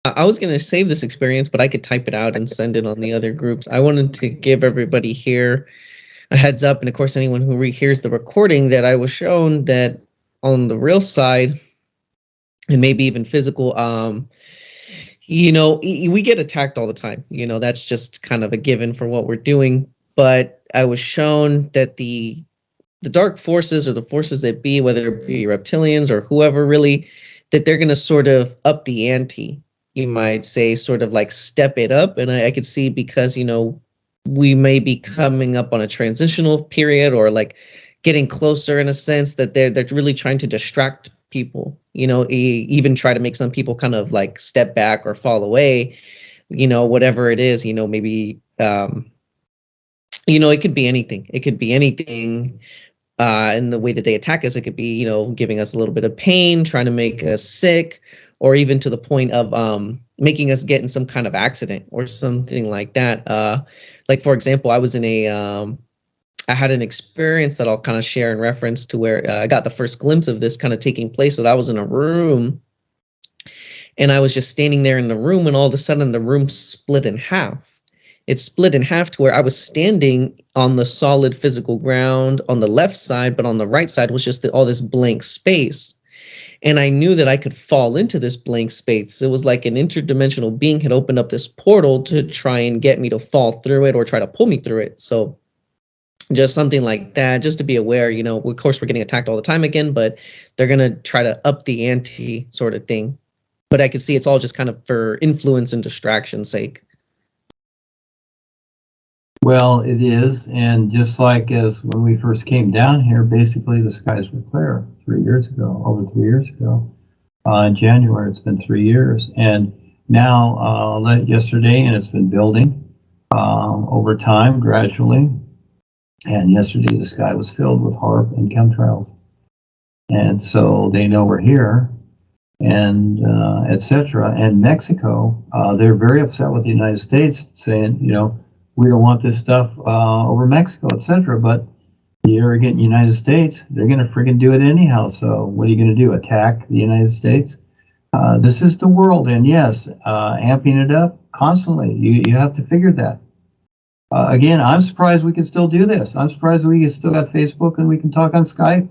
I was going to save this experience, but I could type it out and send it on the other groups. I wanted to give everybody here a heads up, and of course, anyone who hears the recording, that I was shown that on the real side, and maybe even physical, we get attacked all the time. That's just kind of a given for what we're doing. But I was shown that the dark forces, or the forces that be, whether it be reptilians or whoever, really, that they're going to sort of up the ante, you might say, sort of like step it up. And I could see, because we may be coming up on a transitional period, or like getting closer, in a sense that they're really trying to distract people, even try to make some people kind of like step back or fall away, whatever it is, maybe it could be anything. It could be anything. In the way that they attack us, it could be, giving us a little bit of pain, trying to make us sick, or even to the point of making us get in some kind of accident or something like that. Like, for example, I had an experience that I'll kind of share in reference to where I got the first glimpse of this kind of taking place. So I was in a room, and I was just standing there in the room, and all of a sudden the room split in half. It split in half to where I was standing on the solid physical ground on the left side, but on the right side was just all this blank space. And I knew that I could fall into this blank space. It was like an interdimensional being had opened up this portal to try and get me to fall through it, or try to pull me through it. So just something like that, just to be aware, of course we're getting attacked all the time again, but they're going to try to up the ante, sort of thing. But I could see it's all just kind of for influence and distraction's sake. Well, it is, and just like as when we first came down here, basically the skies were clear 3 years ago, over 3 years ago. In January, it's been 3 years, and now yesterday, and it's been building over time, gradually. And yesterday, the sky was filled with HAARP and chemtrails, and so they know we're here, and etc. And Mexico, they're very upset with the United States, saying, we don't want this stuff over Mexico, etc. But the arrogant United States, they're going to friggin' do it anyhow. So what are you going to do? Attack the United States? This is the world, and yes, amping it up constantly. You have to figure that. Again, I'm surprised we can still do this. I'm surprised we still got Facebook and we can talk on Skype.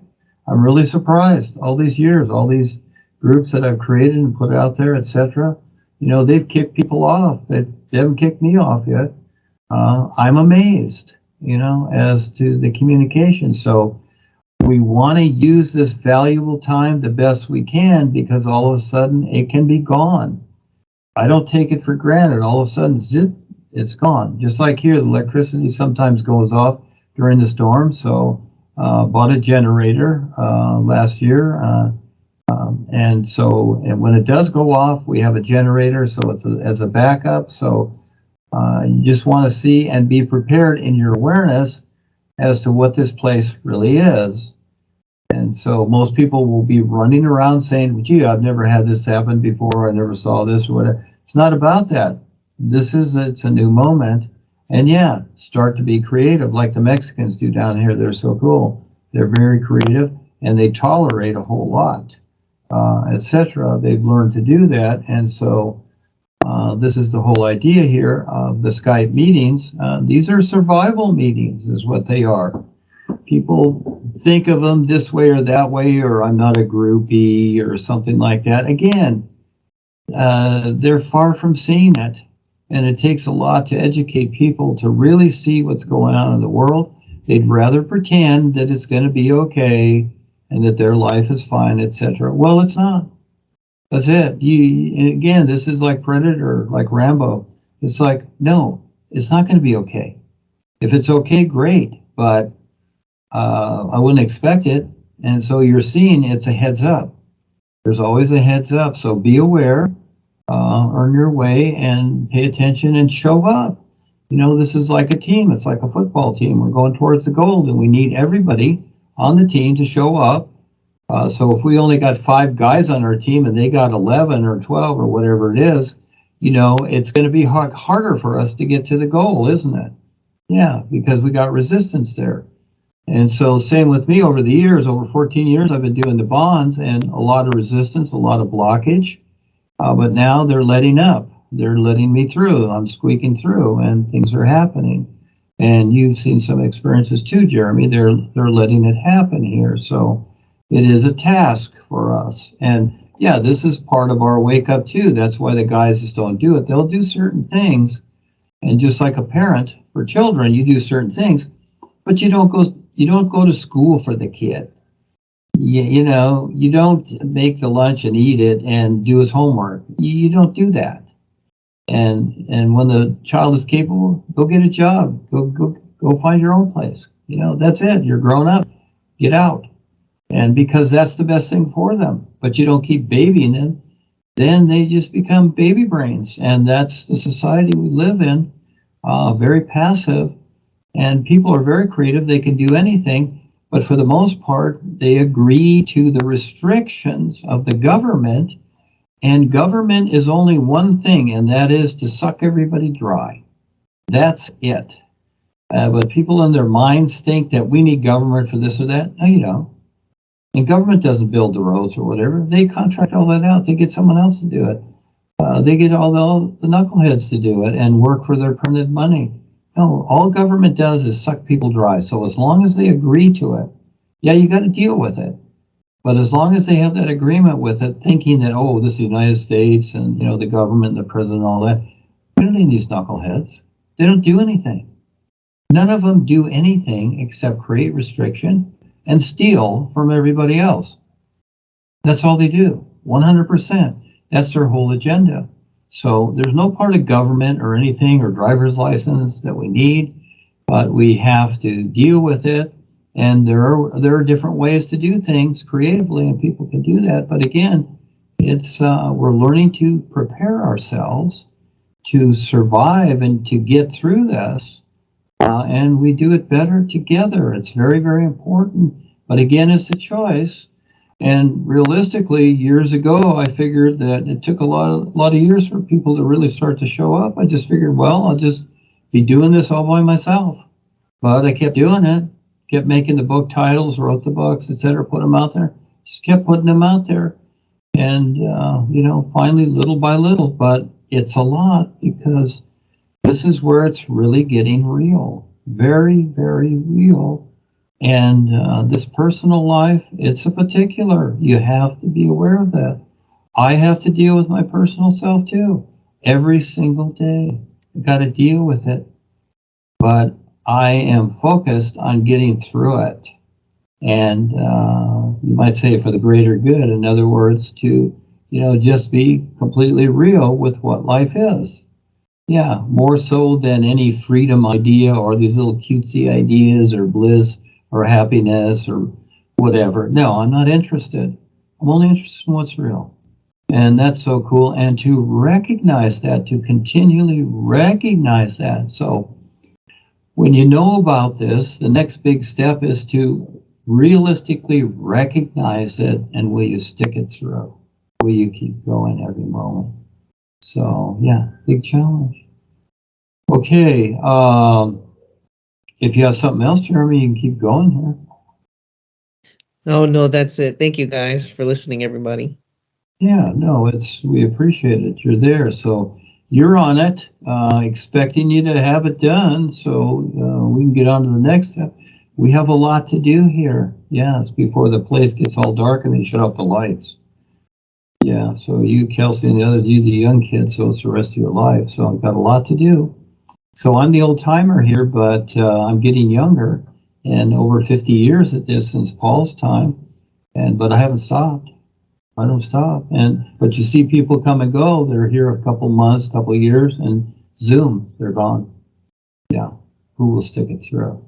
I'm really surprised. All these years, all these groups that I've created and put out there, etc. They've kicked people off. They haven't kicked me off yet. I'm amazed, as to the communication. So we want to use this valuable time the best we can, because all of a sudden it can be gone. I don't take it for granted. All of a sudden, zip, it's gone. Just like here, the electricity sometimes goes off during the storm. So bought a generator last year. And when it does go off, we have a generator, so it's as a backup. So you just want to see and be prepared in your awareness as to what this place really is. And so most people will be running around saying, gee, I've never had this happen before, I never saw this, or whatever. It's not about that. It's a new moment. And yeah, start to be creative like the Mexicans do down here. They're so cool. They're very creative, and they tolerate a whole lot, etc. They've learned to do that. And so this is the whole idea here of the Skype meetings. These are survival meetings is what they are. People think of them this way or that way, or I'm not a groupie or something like that. Again, they're far from seeing it. And it takes a lot to educate people to really see what's going on in the world. They'd rather pretend that it's going to be okay and that their life is fine, etc. Well, it's not. That's it. Again, this is like Predator, like Rambo. It's like, no, it's not going to be okay. If it's okay, great, but I wouldn't expect it. And so you're seeing it's a heads up. There's always a heads up. So be aware, earn your way, and pay attention and show up. This is like a team. It's like a football team. We're going towards the goal, and we need everybody on the team to show up. So if we only got 5 guys on our team and they got 11 or 12 or whatever it is, it's going to be harder for us to get to the goal, isn't it? Yeah, because we got resistance there. And so same with me over the years, over 14 years, I've been doing the bonds, and a lot of resistance, a lot of blockage. But now they're letting up. They're letting me through. I'm squeaking through, and things are happening. And you've seen some experiences too, Jeremy. They're letting it happen here. So it is a task for us. And yeah, this is part of our wake up too. That's why the guys just don't do it. They'll do certain things, and just like a parent for children, you do certain things, but you don't go to school for the kid. You don't make the lunch and eat it and do his homework. You don't do that. And when the child is capable, go get a job. Go find your own place. That's it. You're grown up. Get out. And because that's the best thing for them. But you don't keep babying them, then they just become baby brains. And that's the society we live in. Very passive. And people are very creative. They can do anything. But for the most part, they agree to the restrictions of the government. And government is only one thing, and that is to suck everybody dry. That's it. But people in their minds think that we need government for this or that. No, you don't. And government doesn't build the roads or whatever. They contract all that out. They get someone else to do it. They get all the knuckleheads to do it and work for their printed money. No, all government does is suck people dry. So as long as they agree to it, yeah, you got to deal with it. But as long as they have that agreement with it, thinking that, oh, this is the United States and, the government, the president, all that, we don't need these knuckleheads. They don't do anything. None of them do anything except create restriction and steal from everybody else. That's all they do, 100%. That's their whole agenda. So there's no part of government or anything or driver's license that we need, but we have to deal with it. And there are different ways to do things creatively, and people can do that. But again, it's we're learning to prepare ourselves to survive and to get through this, and we do it better together. It's very, very important. But again, it's a choice. And realistically, years ago, I figured that it took a lot of years for people to really start to show up. I just figured, well, I'll just be doing this all by myself. But I kept doing it. Kept making the book titles, wrote the books, etc., put them out there, just kept putting them out there. And, finally, little by little, but it's a lot because this is where it's really getting real. Very, very real. And this personal life, it's a particular. You have to be aware of that. I have to deal with my personal self too. Every single day. I got to deal with it. But I am focused on getting through it. And you might say for the greater good. In other words, to, just be completely real with what life is. Yeah, more so than any freedom idea or these little cutesy ideas or bliss or happiness or whatever. No, I'm not interested. I'm only interested in what's real. And that's so cool. And to recognize that, to continually recognize that. So when you know about this, the next big step is to realistically recognize it, and will you stick it through? Will you keep going every moment? So yeah, big challenge. Okay, if you have something else, Jeremy, you can keep going here. No, that's it. Thank you guys for listening, everybody. Yeah, no, we appreciate it. You're there, so you're on it, expecting you to have it done, so we can get on to the next step. We have a lot to do here. Yeah, it's before the place gets all dark and they shut off the lights. Yeah, so you, Kelsey, and the others, you, the young kids, so it's the rest of your life. So I've got a lot to do. So I'm the old timer here, but I'm getting younger, and over 50 years at this since Paul's time, but I haven't stopped. I don't stop. But you see people come and go. They're here a couple months, couple years, and zoom, they're gone. Yeah, who will stick it through?